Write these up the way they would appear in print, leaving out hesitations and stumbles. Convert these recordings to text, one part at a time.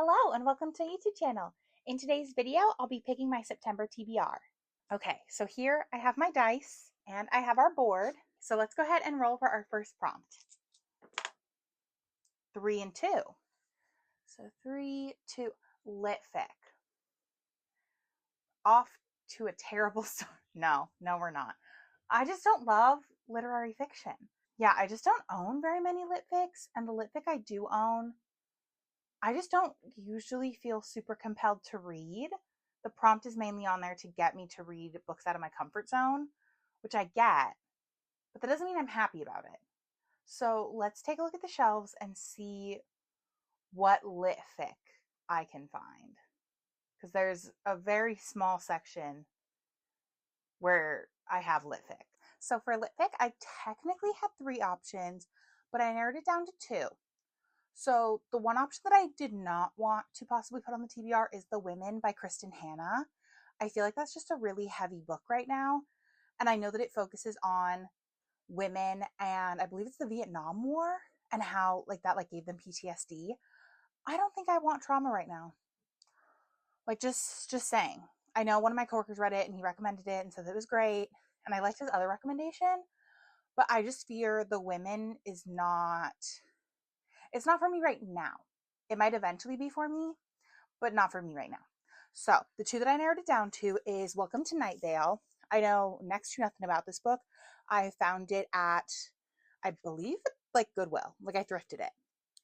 Hello and welcome to my YouTube channel. In today's video, I'll be picking my September TBR. Okay, so here I have my dice and I have our board. So let's go ahead and roll for our first prompt. 3 and 2. So 3, 2, lit fic. Off to a terrible start. No, we're not. I just don't love literary fiction. Yeah, I just don't own very many lit fics, and the lit fic I do own, I just don't usually feel super compelled to read. The prompt is mainly on there to get me to read books out of my comfort zone, which I get, but that doesn't mean I'm happy about it. So let's take a look at the shelves and see what lit fic I can find. Because there's a very small section where I have lit fic. So for lit fic, I technically had 3 options, but I narrowed it down to 2. So the one option that I did not want to possibly put on the TBR is The Women by Kristen Hanna. I feel like that's just a really heavy book right now. And I know that it focuses on women and I believe it's the Vietnam War and how that gave them PTSD. I don't think I want trauma right now. Just saying. I know one of my coworkers read it and he recommended it and said it was great. And I liked his other recommendation, but I just fear The Women is not, it's not for me right now. It might eventually be for me, but not for me right now. So the 2 that I narrowed it down to is Welcome to Night Vale. I know next to nothing about this book. I found it at, I believe, Goodwill. I thrifted it.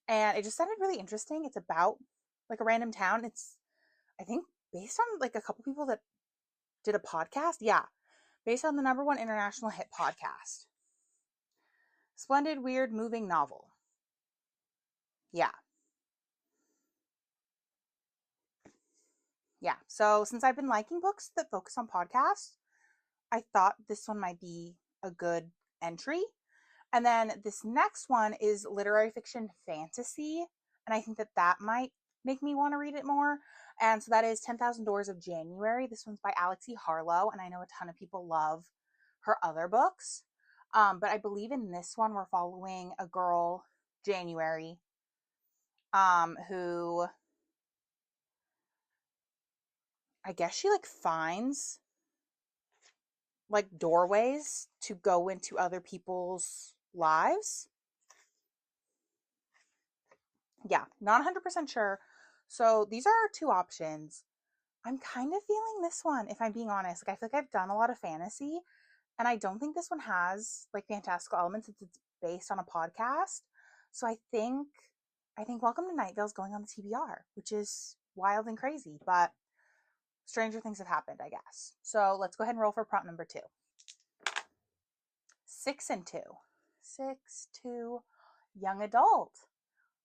And it just sounded really interesting. It's about a random town. It's, I think, based on a couple people that did a podcast. Yeah, based on the #1 international hit podcast. Splendid, weird, moving novel. Yeah. Yeah. So since I've been liking books that focus on podcasts, I thought this one might be a good entry. And then this next one is literary fiction fantasy. And I think that might make me want to read it more. And so that is 10,000 Doors of January. This one's by Alexi Harlow. And I know a ton of people love her other books. But I believe in this one, we're following a girl, January, who I guess she finds doorways to go into other people's lives. Yeah, not 100% sure. So these are our 2 options. I'm kind of feeling this one, if I'm being honest. I feel like I've done a lot of fantasy, and I don't think this one has fantastical elements since it's based on a podcast. So I think Welcome to Night Vale is going on the TBR, which is wild and crazy, but stranger things have happened, I guess. So let's go ahead and roll for prompt number 2. 6 and 2. 6, 2, young adult.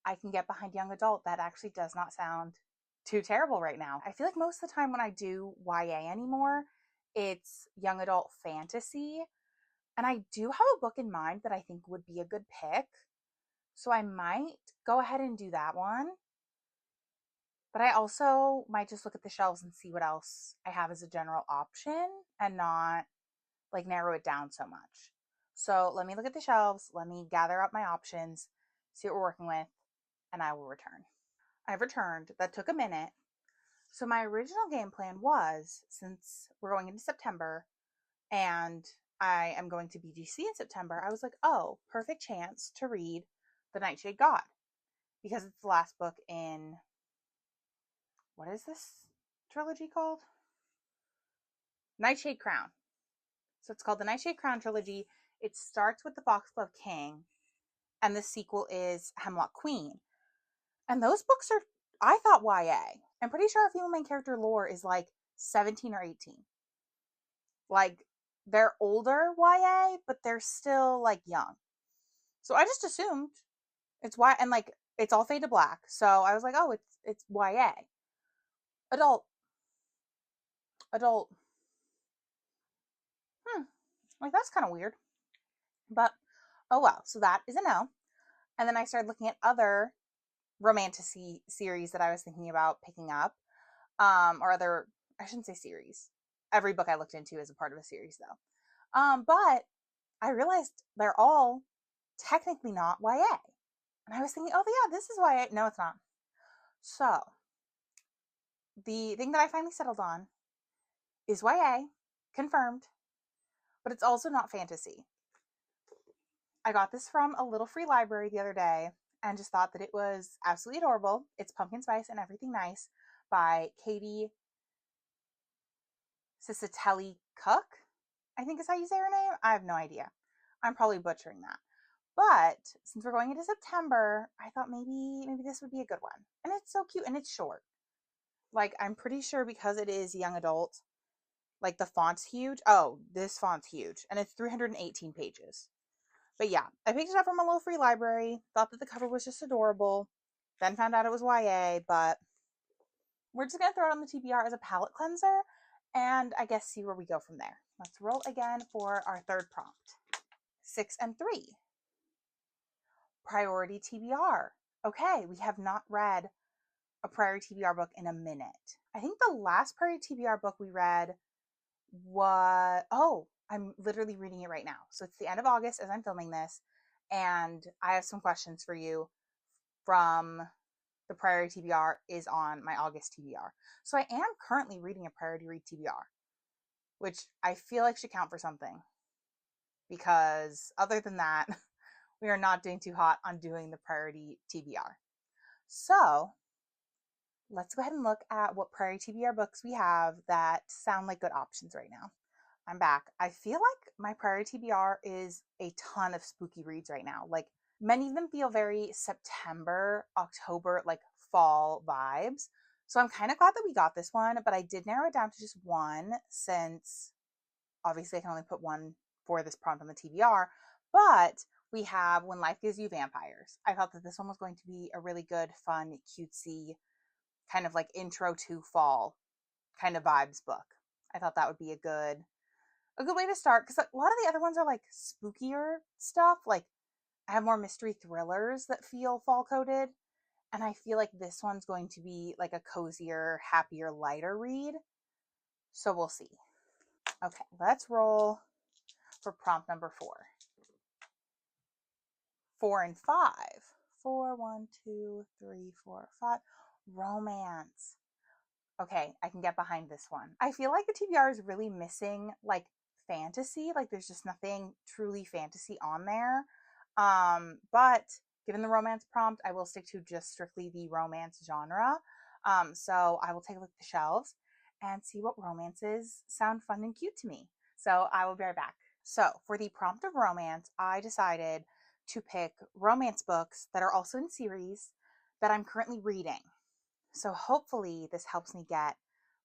I can get behind young adult. That actually does not sound too terrible right now. I feel like most of the time when I do YA anymore, it's young adult fantasy. And I do have a book in mind that I think would be a good pick. So I might go ahead and do that one. But I also might just look at the shelves and see what else I have as a general option and not narrow it down so much. So let me look at the shelves. Let me gather up my options, see what we're working with, and I will return. I've returned. That took a minute. So my original game plan was, since we're going into September and I am going to BGC in September, I was like, oh, perfect chance to read The Nightshade God, because it's the last book in, what is this trilogy called? Nightshade Crown. So it's called the Nightshade Crown trilogy. It starts with the Foxglove King, and the sequel is Hemlock Queen. And those books are, I thought, YA. I'm pretty sure our female main character lore is 17 or 18. They're older YA, but they're still young. So I just assumed it's YA, and it's all fade to black. So I was like, oh, it's YA. Adult. That's kind of weird. But oh well. So that is a no. And then I started looking at other romantic series that I was thinking about picking up. Or other, I shouldn't say series. Every book I looked into is a part of a series though. But I realized they're all technically not YA. And I was thinking, oh yeah, this is YA. No, it's not. So the thing that I finally settled on is YA, confirmed, but it's also not fantasy. I got this from a little free library the other day and just thought that it was absolutely adorable. It's Pumpkin Spice and Everything Nice by Katie Cicitelli Cook, I think is how you say her name. I have no idea. I'm probably butchering that. But since we're going into September, I thought maybe this would be a good one. And it's so cute and it's short. Like, I'm pretty sure because it is young adult, like the font's huge. Oh, this font's huge. And it's 318 pages. But yeah, I picked it up from a little free library, thought that the cover was just adorable, then found out it was YA, but we're just going to throw it on the TBR as a palette cleanser and I guess see where we go from there. Let's roll again for our third prompt. 6 and 3. Priority TBR. Okay, we have not read a priority TBR book in a minute. I think the last priority TBR book we read was, oh, I'm literally reading it right now. So it's the end of August as I'm filming this, and I have some questions for you from the priority TBR is on my August TBR. So I am currently reading a priority read TBR, which I feel like should count for something because other than that, we are not doing too hot on doing the priority TBR. So let's go ahead and look at what priority TBR books we have that sound like good options right now. I'm back. I feel like my priority TBR is a ton of spooky reads right now. Like, many of them feel very September, October, like fall vibes. So I'm kind of glad that we got this one, but I did narrow it down to just one since obviously I can only put one for this prompt on the TBR. But we have When Life Gives You Vampires. I thought that this one was going to be a really good, fun, cutesy, kind of like intro to fall kind of vibes book. I thought that would be a good way to start because a lot of the other ones are like spookier stuff. Like, I have more mystery thrillers that feel fall coded, and I feel like this one's going to be like a cozier, happier, lighter read. So we'll see. Okay, let's roll for prompt number 4. 4 and 5. 4, 1, 2, 3, 4, 5. Romance. Okay, I can get behind this one. I feel like the TBR is really missing like fantasy. Like, there's just nothing truly fantasy on there. But given the romance prompt, I will stick to just strictly the romance genre. So I will take a look at the shelves and see what romances sound fun and cute to me. So I will be right back. So for the prompt of romance, I decided to pick romance books that are also in series that I'm currently reading. So hopefully this helps me get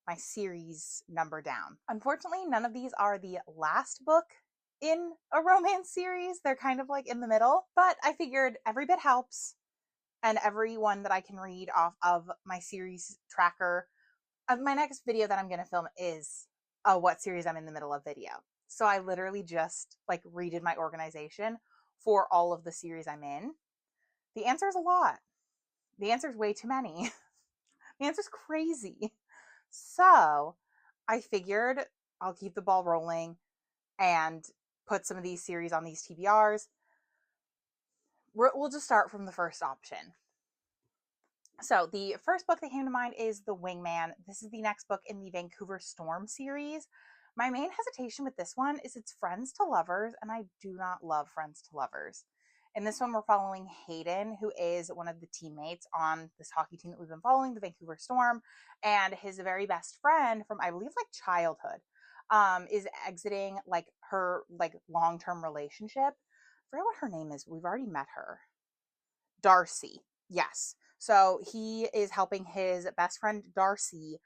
my series number down. Unfortunately, none of these are the last book in a romance series. They're kind of like in the middle, but I figured every bit helps, and every one that I can read off of my series tracker. My next video that I'm going to film is a what series I'm in the middle of video. So I literally just like redid my organization for all of the series I'm in. The answer is a lot. The answer is way too many. The answer is crazy. So I figured I'll keep the ball rolling and put some of these series on these TBRs. We'll just start from the first option. So the first book that came to mind is The Wingman. This is the next book in the Vancouver Storm series. My main hesitation with this one is it's friends to lovers, and I do not love friends to lovers. In this one, we're following Hayden, who is one of the teammates on this hockey team that we've been following, the Vancouver Storm, and his very best friend from, I believe, like childhood, is exiting like her like long-term relationship. I forget what her name is. We've already met her. Darcy. Yes. So he is helping his best friend Darcy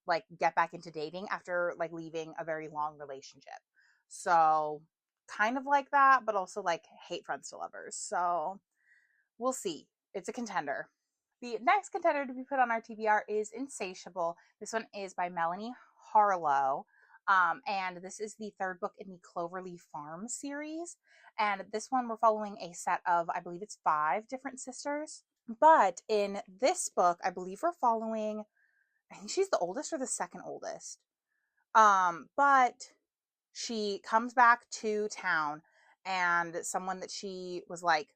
like get back into dating after like leaving a very long relationship. So kind of like that, but also like hate friends to lovers. So we'll see. It's a contender. The next contender to be put on our TBR is Insatiable. This one is by Melanie Harlow. And this is the third book in the Cloverleaf Farm series. And this one, we're following a set of, I believe it's 5 different sisters. But in this book, I believe we're following, I think she's the oldest or the second oldest. But she comes back to town, and someone that she was like,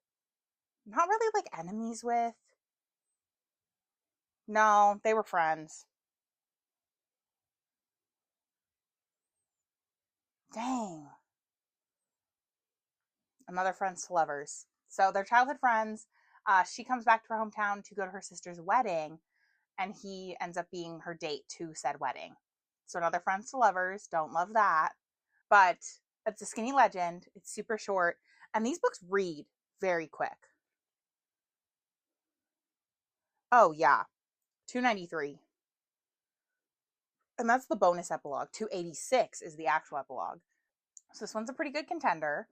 not really like enemies with, No, they were friends. Dang. Another friends to lovers. So they're childhood friends. She comes back to her hometown to go to her sister's wedding, and he ends up being her date to said wedding. So another friends to lovers. Don't love that. But it's a skinny legend. It's super short. And these books read very quick. Oh, yeah. 293. And that's the bonus epilogue. 286 is the actual epilogue. So this one's a pretty good contender.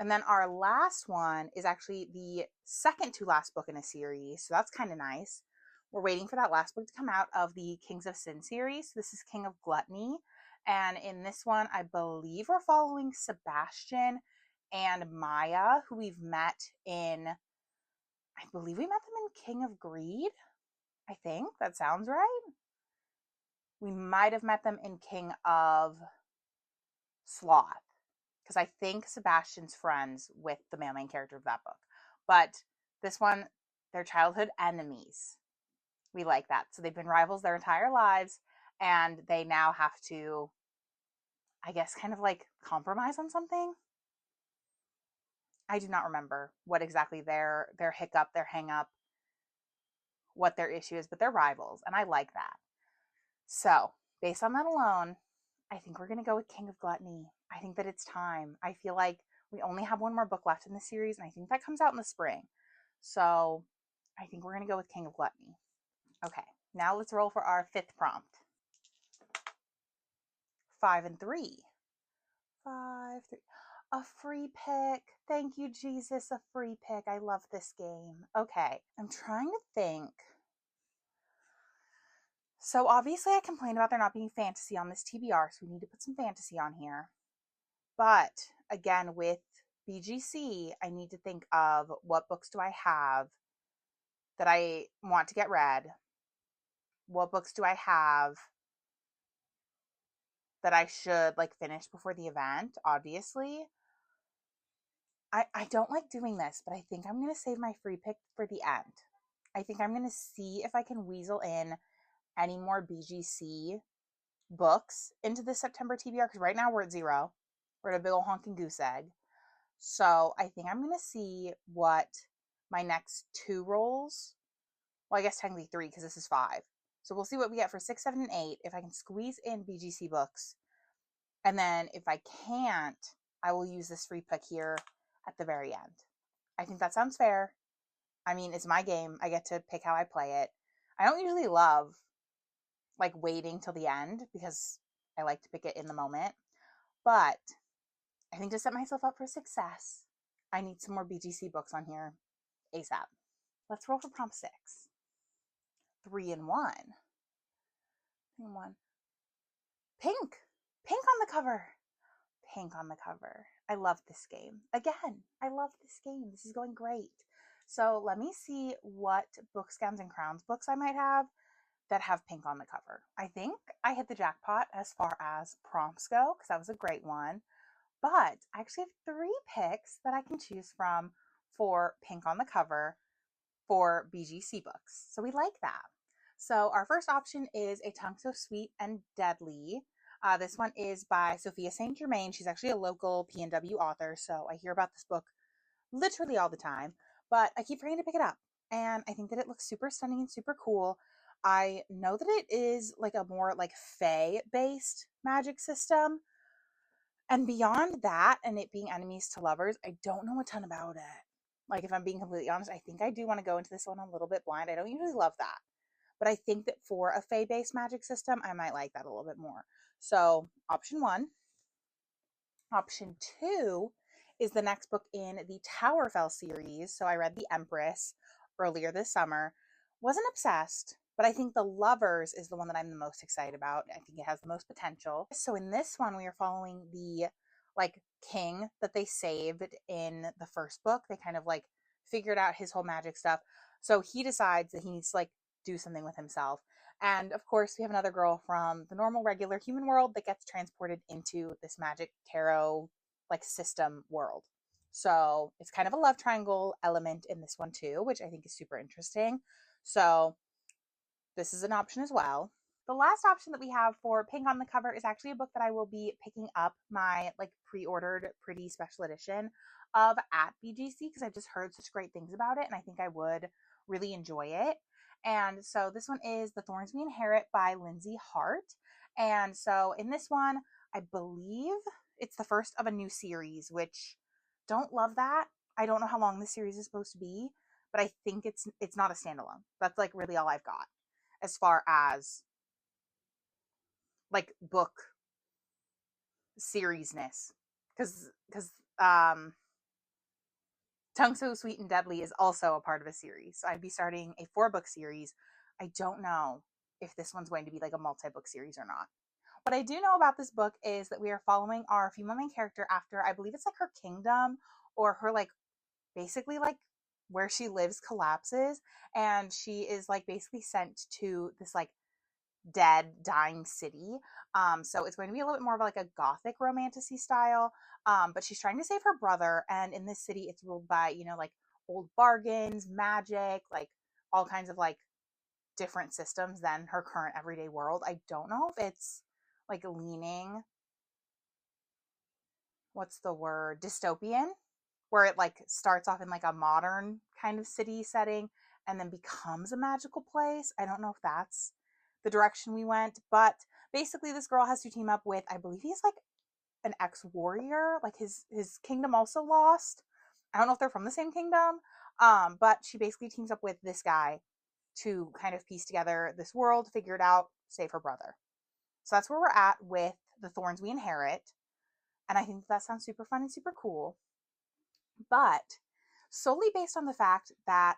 And then our last one is actually the second to last book in a series. So that's kind of nice. We're waiting for that last book to come out of the Kings of Sin series. So this is King of Gluttony. And in this one, I believe we're following Sebastian and Maya, who we've met in, I believe we met them in King of Greed. I think that sounds right. We might have met them in King of Sloth, because I think Sebastian's friends with the male main character of that book. But this one, they're childhood enemies. We like that. So they've been rivals their entire lives, and they now have to, I guess, kind of like compromise on something. I do not remember what exactly their hiccup, their hang up, what their issue is, but they're rivals, and I like that. So, based on that alone, I think we're going to go with King of Gluttony. I think that it's time. I feel like we only have one more book left in the series, and I think that comes out in the spring. So, I think we're going to go with King of Gluttony. Okay, now let's roll for our fifth prompt. 5 and 3. 5, 3. A free pick. Thank you, Jesus. A free pick. I love this game. Okay, I'm trying to think. So obviously I complained about there not being fantasy on this TBR, so we need to put some fantasy on here. But again, with BGC, I need to think of what books do I have that I want to get read? What books do I have that I should like finish before the event? Obviously. I don't like doing this, but I think I'm going to save my free pick for the end. I think I'm going to see if I can weasel in any more BGC books into the September TBR, because right now we're at 0. We're at a big old honking goose egg. So I think I'm going to see what my next 2 rolls, well, I guess technically 3 because this is 5. So we'll see what we get for 6, 7, and 8. If I can squeeze in BGC books. And then if I can't, I will use this free pick here at the very end. I think that sounds fair. I mean, it's my game. I get to pick how I play it. I don't usually love like waiting till the end because I like to pick it in the moment. But I think to set myself up for success, I need some more BGC books on here ASAP. Let's roll for prompt 6. 3 and 1. 3 and 1. Pink. Pink on the cover. Pink on the cover. I love this game. Again, I love this game. This is going great. So let me see what Books, Gowns, and Crowns books I might have that have pink on the cover. I think I hit the jackpot as far as prompts go, because that was a great one. But I actually have 3 picks that I can choose from for pink on the cover for BGC books. So we like that. So our first option is A Tongue So Sweet and Deadly. This one is by Sophia St. Germain. She's actually a local PNW author, so I hear about this book literally all the time, but I keep forgetting to pick it up. And I think that it looks super stunning and super cool. I know that it is like a more like fae based magic system. And beyond that, and it being enemies to lovers, I don't know a ton about it. Like, if I'm being completely honest, I think I do want to go into this one a little bit blind. I don't usually love that. But I think that for a fae based magic system, I might like that a little bit more. So, option 1. Option 2 is the next book in the Towerfell series. So I read The Empress earlier this summer. Wasn't obsessed, but I think The Lovers is the one that I'm the most excited about. I think it has the most potential. So in this one, we are following the like king that they saved in the first book. They kind of like figured out his whole magic stuff. So he decides that he needs to like do something with himself. And of course, we have another girl from the normal, regular human world that gets transported into this magic tarot like system world. So it's kind of a love triangle element in this one too, which I think is super interesting. So this is an option as well. The last option that we have for pink on the cover is actually a book that I will be picking up my like pre-ordered pretty special edition of at BGC because I've just heard such great things about it and I think I would really enjoy it. And so this one is The Thorns We Inherit by Lindsay Hart. And so in this one, I believe it's the first of a new series, which don't love that. I don't know how long this series is supposed to be, but I think it's not a standalone. That's like really all I've got as far as like book seriesness, because Tongue So Sweet and Deadly is also a part of a series, so I'd be starting a 4-book series. I don't know if this one's going to be like a multi-book series or not. What I do know about this book is that we are following our female main character after, I believe it's like her kingdom or her like basically like where she lives collapses, and she is like basically sent to this like dead, dying city. So it's going to be a little bit more of like a gothic romantasy style. But she's trying to save her brother, and in this city, it's ruled by like old bargains, magic, like all kinds of like different systems than her current everyday world. I don't know if it's like leaning, what's the word, dystopian, where it like starts off in like a modern kind of city setting and then becomes a magical place. I don't know if that's the direction we went, but basically this girl has to team up with, I believe he's like an ex-warrior, like his kingdom also lost. I don't know if they're from the same kingdom, but she basically teams up with this guy to kind of piece together this world, figure it out, save her brother. So that's where we're at with The Thorns We Inherit, and I think that sounds super fun and super cool. But solely based on the fact that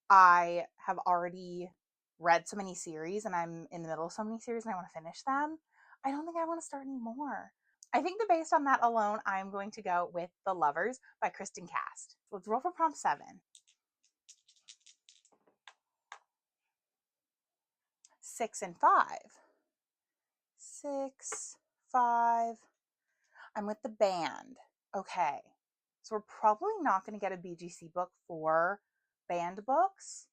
I have already read so many series and I'm in the middle of so many series and I want to finish them, I don't think I want to start any more. I think that based on that alone, I'm going to go with The Lovers by Kristen Cast. So let's roll for prompt 7. 6 and 5. 6, 5. I'm with the band. Okay. So we're probably not going to get a BGC book for banned books,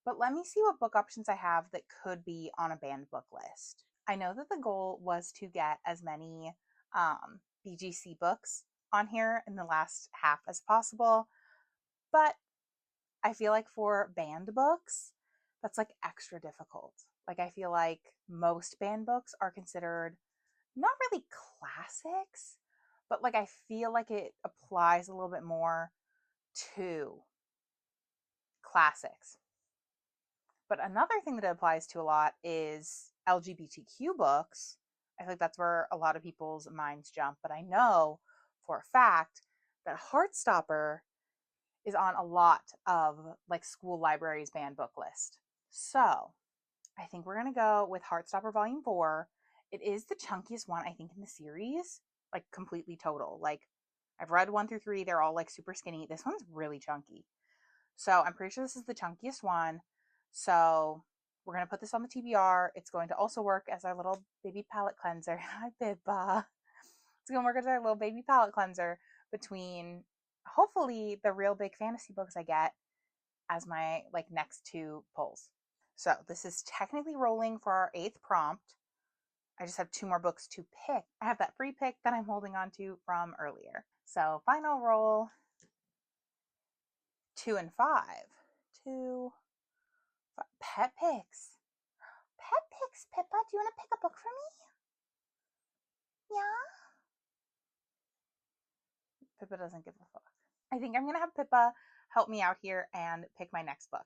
but let me see what book options I have that could be on a banned book list. I know that the goal was to get as many BGC books on here in the last half as possible, but I feel like for banned books, that's like extra difficult. Like I feel like most banned books are considered not really classics, but like I feel like it applies a little bit more to classics. But another thing that it applies to a lot is LGBTQ books. I think that's where a lot of people's minds jump. But I know for a fact that Heartstopper is on a lot of like school libraries banned book list. So I think we're going to go with Heartstopper Volume 4. It is the chunkiest one, I think, in the series, like completely total. Like I've read 1 through 3, they're all like super skinny. This one's really chunky. So I'm pretty sure this is the chunkiest one. So we're going to put this on the TBR. It's going to also work as our little baby palette cleanser. Hi, Bibba. It's going to work as our little baby palette cleanser between hopefully the real big fantasy books I get as my like next 2 pulls. So this is technically rolling for our 8th prompt. I just have 2 more books to pick. I have that free pick that I'm holding on to from earlier. So final roll, 2 and 5. 2, 5. Pet picks. Pet picks, Pippa. Do you want to pick a book for me? Yeah? Pippa doesn't give a fuck. I think I'm going to have Pippa help me out here and pick my next book.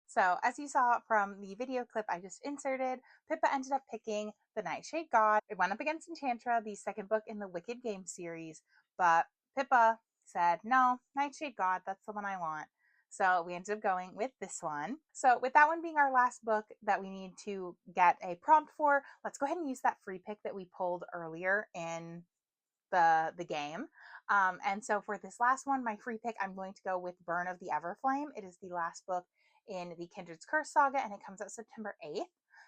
So as you saw from the video clip I just inserted, Pippa ended up picking The Nightshade God. It went up against Enchantra, the second book in the Wicked Game series, but Pippa said, no, Nightshade God, that's the one I want. So we ended up going with this one. So with that one being our last book that we need to get a prompt for, let's go ahead and use that free pick that we pulled earlier in the game. And so for this last one, my free pick, I'm going to go with Burn of the Everflame. It is the last book in the Kindred's Curse saga, and it comes out September 8th.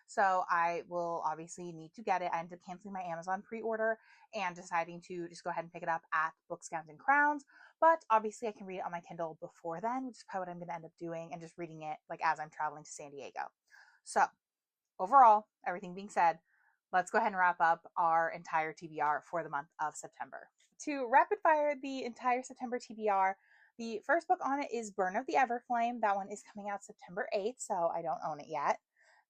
So I will obviously need to get it. I ended up canceling my Amazon pre-order and deciding to just go ahead and pick it up at Books, Gowns, and Crowns. But obviously I can read it on my Kindle before then, which is probably what I'm going to end up doing, and just reading it like as I'm traveling to San Diego. So overall, everything being said, let's go ahead and wrap up our entire TBR for the month of September. To rapid fire the entire September TBR, the first book on it is Burn of the Everflame. That one is coming out September 8th, so I don't own it yet.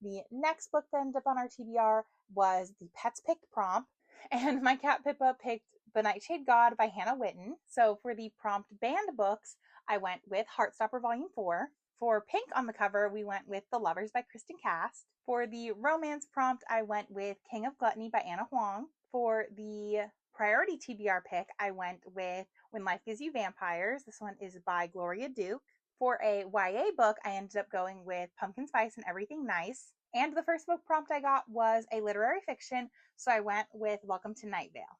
The next book that ended up on our TBR was The Pets Picked Prompt, and my cat Pippa picked The Nightshade God by Hannah Witten. So for the prompt banned books, I went with Heartstopper Volume 4. For pink on the cover, we went with The Lovers by Kristen Cast. For the romance prompt, I went with King of Gluttony by Anna Huang. For the priority TBR pick, I went with When Life Gives You Vampires. This one is by Gloria Duke. For a YA book, I ended up going with Pumpkin Spice and Everything Nice. And the first book prompt I got was a literary fiction, so I went with Welcome to Night Vale.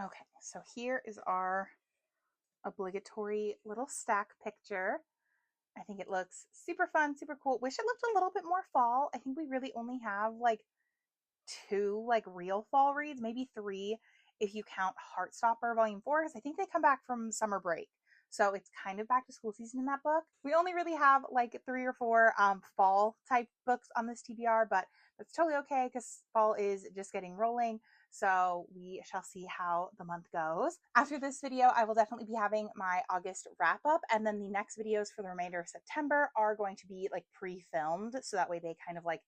Okay, so here is our obligatory little stack picture. I think it looks super fun, super cool. Wish it looked a little bit more fall. I think we really only have like 2 like real fall reads, maybe 3 if you count Heartstopper Volume 4, because I think they come back from summer break. So it's kind of back to school season in that book. We only really have like 3 or 4 fall type books on this TBR, but that's totally okay because fall is just getting rolling. So we shall see how the month goes. After this video, I will definitely be having my August wrap up, and then the next videos for the remainder of September are going to be like pre-filmed, so that way they kind of like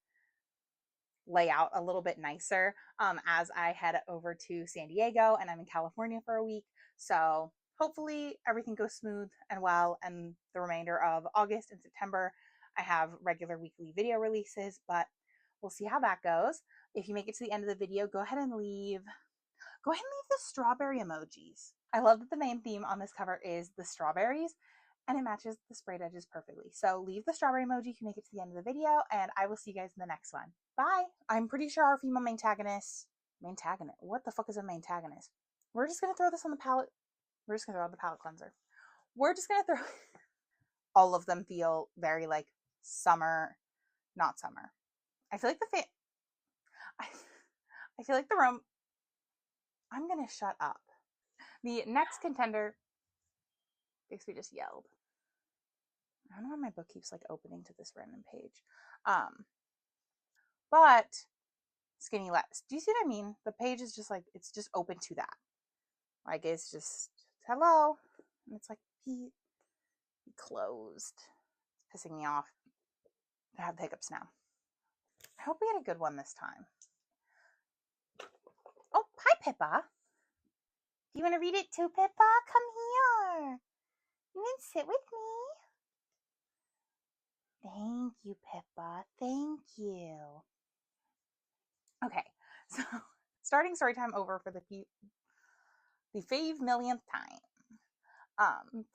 lay out a little bit nicer as I head over to San Diego and I'm in California for a week. So hopefully everything goes smooth and well, and the remainder of August and September I have regular weekly video releases, but we'll see how that goes. If you make it to the end of the video, go ahead and leave the strawberry emojis. I love that the main theme on this cover is the strawberries, and it matches the sprayed edges perfectly. So leave the strawberry emoji if you make it to the end of the video, and I will see you guys in the next one. Bye! I'm pretty sure our female maintagonist, what the fuck is a maintagonist? We're just gonna throw this on the palette. We're just gonna throw on the palette cleanser. We're just gonna throw, all of them feel very like summer, not summer. I feel like I feel like the room, I'm gonna shut up. The next contender, Bixby just yelled. I don't know why my book keeps like opening to this random page. But Skinny Lettuce. Do you see what I mean? The page is just like, it's just open to that. Like it's just hello. And it's like be closed. It's pissing me off. I have the hiccups now. I hope we get a good one this time. Oh, hi Pippa. Do you want to read it too, Pippa? Come here. You can sit with me. Thank you, Pippa. Thank you. Okay, so starting story time over for the 5 millionth time.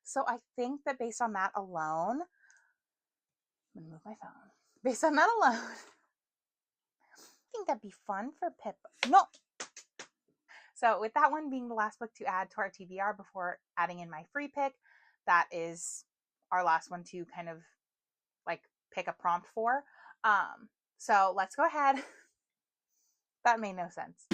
So I think that based on that alone, I'm gonna move my phone. Based on that alone, I think that'd be fun for Pippa. No. So with that one being the last book to add to our TBR before adding in my free pick, that is our last one to kind of like pick a prompt for. So let's go ahead. That made no sense.